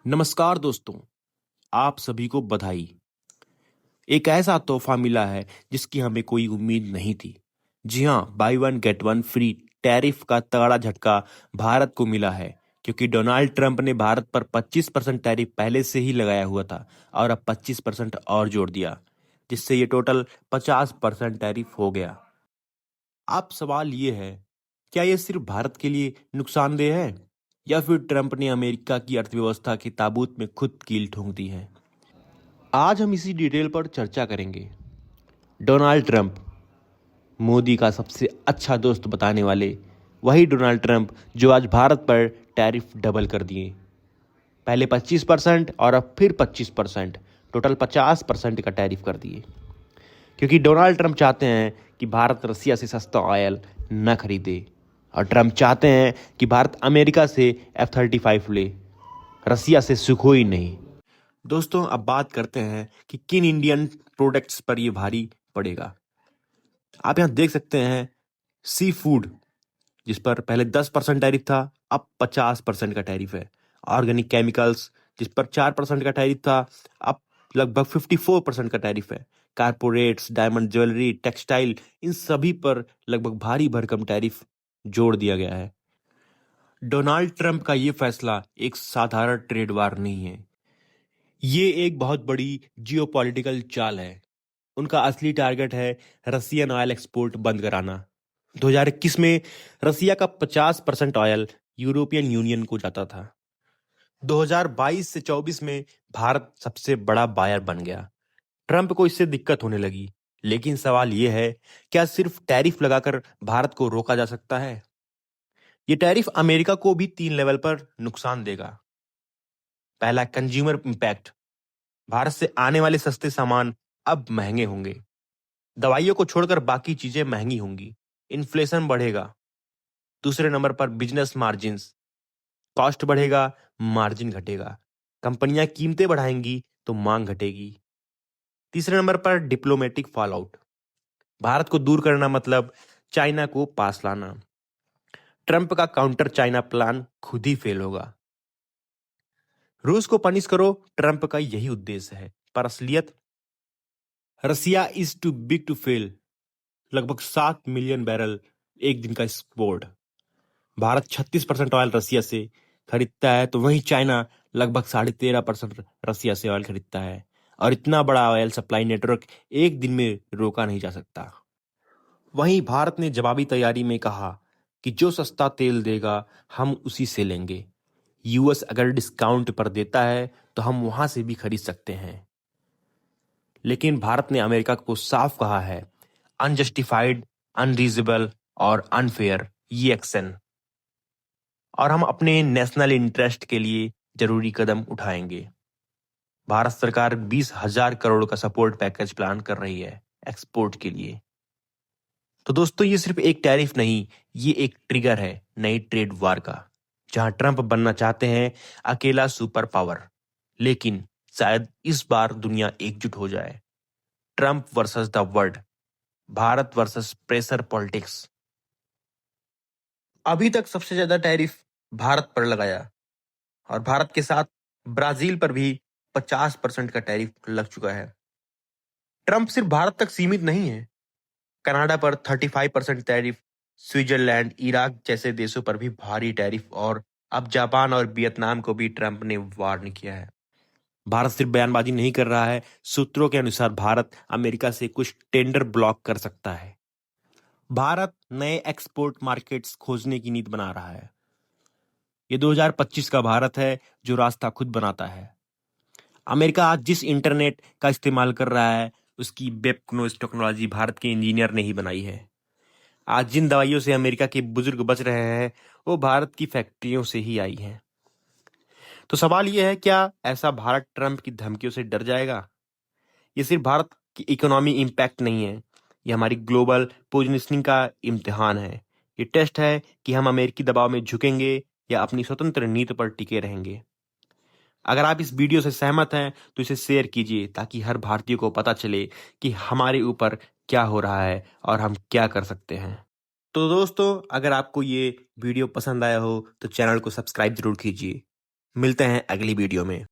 नमस्कार दोस्तों, आप सभी को बधाई। एक ऐसा तोहफा मिला है जिसकी हमें कोई उम्मीद नहीं थी। जी हाँ, by one get one free tariff का तगड़ा झटका भारत को मिला है, क्योंकि डोनाल्ड ट्रंप ने भारत पर 25% टैरिफ पहले से ही लगाया हुआ था और अब 25% और जोड़ दिया, जिससे ये टोटल 50% टैरिफ हो गया। अब सवाल ये है, क्या ये सिर्फ भारत के लिए नुकसानदेह है या फिर ट्रंप ने अमेरिका की अर्थव्यवस्था के ताबूत में खुद कील ठोक दी है? आज हम इसी डिटेल पर चर्चा करेंगे। डोनाल्ड ट्रंप, मोदी का सबसे अच्छा दोस्त बताने वाले वही डोनाल्ड ट्रंप जो आज भारत पर टैरिफ डबल कर दिए। पहले 25% और अब फिर 25%, टोटल 50% का टैरिफ कर दिए, क्योंकि डोनाल्ड ट्रंप चाहते हैं कि भारत रसिया से सस्ता ऑयल न खरीदे, और ट्रंप चाहते हैं कि भारत अमेरिका से F-35 ले, रसिया से सुखोई नहीं। दोस्तों, अब बात करते हैं कि किन इंडियन प्रोडक्ट्स पर ये भारी पड़ेगा। आप यहाँ देख सकते हैं सी फूड, जिस पर पहले 10% टैरिफ था, अब 50% का टैरिफ है। ऑर्गेनिक केमिकल्स, जिस पर 4% का टैरिफ था, अब लगभग 54% का टैरिफ है। कारपोरेट्स, डायमंड ज्वेलरी, टेक्सटाइल, इन सभी पर लगभग भारी भरकम टैरिफ जोड़ दिया गया है। डोनाल्ड ट्रंप का ये फैसला एक साधारण ट्रेड वार नहीं है, ये एक बहुत बड़ी जियोपॉलिटिकल चाल है। उनका असली टारगेट है रसियन ऑयल एक्सपोर्ट बंद कराना। 2021 में रसिया का 50% ऑयल यूरोपियन यूनियन को जाता था। 2022 से 24 में भारत सबसे बड़ा बायर बन गया। ट्रंप को इससे दिक्कत होने लगी, लेकिन सवाल यह है, क्या सिर्फ टैरिफ लगाकर भारत को रोका जा सकता है? ये टैरिफ अमेरिका को भी 3 लेवल पर नुकसान देगा। पहला, कंज्यूमर इंपैक्ट। भारत से आने वाले सस्ते सामान अब महंगे होंगे। दवाइयों को छोड़कर बाकी चीजें महंगी होंगी। इन्फ्लेशन बढ़ेगा। दूसरे नंबर पर बिजनेस मार्जिन्स। कॉस्ट बढ़ेगा, मार्जिन घटेगा। कंपनियां कीमतें बढ़ाएंगी तो मांग घटेगी। तीसरे नंबर पर डिप्लोमेटिक फॉलआउट। भारत को दूर करना मतलब चाइना को पास लाना। ट्रंप का काउंटर चाइना प्लान खुद ही फेल होगा। रूस को पनिश करो, ट्रंप का यही उद्देश्य है, पर असलियत Russia is too big to fail. लगभग 7 मिलियन बैरल एक दिन का एक्सपोर्ट। भारत 36% ऑयल रसिया से खरीदता है, तो वहीं चाइना लगभग 13.5% रसिया से ऑयल खरीदता है, और इतना बड़ा ऑयल सप्लाई नेटवर्क एक दिन में रोका नहीं जा सकता। वहीं भारत ने जवाबी तैयारी में कहा कि जो सस्ता तेल देगा हम उसी से लेंगे। यूएस अगर डिस्काउंट पर देता है तो हम वहां से भी खरीद सकते हैं। लेकिन भारत ने अमेरिका को साफ कहा है, अनजस्टिफाइड, अनरीजनेबल और अनफेयर ये एक्शन, और हम अपने नेशनल इंटरेस्ट के लिए जरूरी कदम उठाएंगे। भारत सरकार 20,000 करोड़ का सपोर्ट पैकेज प्लान कर रही है एक्सपोर्ट के लिए। तो दोस्तों, ये सिर्फ एक टैरिफ नहीं, ये एक ट्रिगर है नई ट्रेड वार का, जहां ट्रंप बनना चाहते हैं अकेला सुपर पावर। लेकिन शायद इस बार दुनिया एकजुट हो जाए। Trump versus the world, Bharat versus pressure politics. अभी तक सबसे ज्यादा टैरिफ भारत पर लगाया, और भारत के साथ ब्राजील पर भी 50% का टैरिफ लग चुका है। ट्रंप सिर्फ भारत तक सीमित नहीं है, कनाडा पर 35% टैरिफ, स्विट्जरलैंड, इराक जैसे देशों पर भी भारी टैरिफ, और अब जापान और वियतनाम को भी ट्रंप ने वार्न किया है। भारत सिर्फ बयानबाजी नहीं कर रहा है, सूत्रों के अनुसार भारत अमेरिका से कुछ टेंडर ब्लॉक कर सकता है। भारत नए एक्सपोर्ट मार्केट्स खोजने की नीति बना रहा है। ये 2025 का भारत है जो रास्ता खुद बनाता है। अमेरिका आज जिस इंटरनेट का इस्तेमाल कर रहा है, उसकी वेबक्नोज टेक्नोलॉजी भारत के इंजीनियर ने ही बनाई है। आज जिन दवाइयों से अमेरिका के बुजुर्ग बच रहे हैं, वो भारत की फैक्ट्रियों से ही आई हैं। तो सवाल यह है, क्या ऐसा भारत ट्रंप की धमकियों से डर जाएगा? ये सिर्फ भारत की इकोनॉमी इम्पैक्ट नहीं है, ये हमारी ग्लोबल पोजिशनिंग का इम्तिहान है। ये टेस्ट है कि हम अमेरिकी दबाव में झुकेंगे या अपनी स्वतंत्र नीति पर टिके रहेंगे। अगर आप इस वीडियो से सहमत हैं तो इसे शेयर कीजिए, ताकि हर भारतीय को पता चले कि हमारे ऊपर क्या हो रहा है और हम क्या कर सकते हैं। तो दोस्तों, अगर आपको ये वीडियो पसंद आया हो तो चैनल को सब्सक्राइब जरूर कीजिए। मिलते हैं अगली वीडियो में।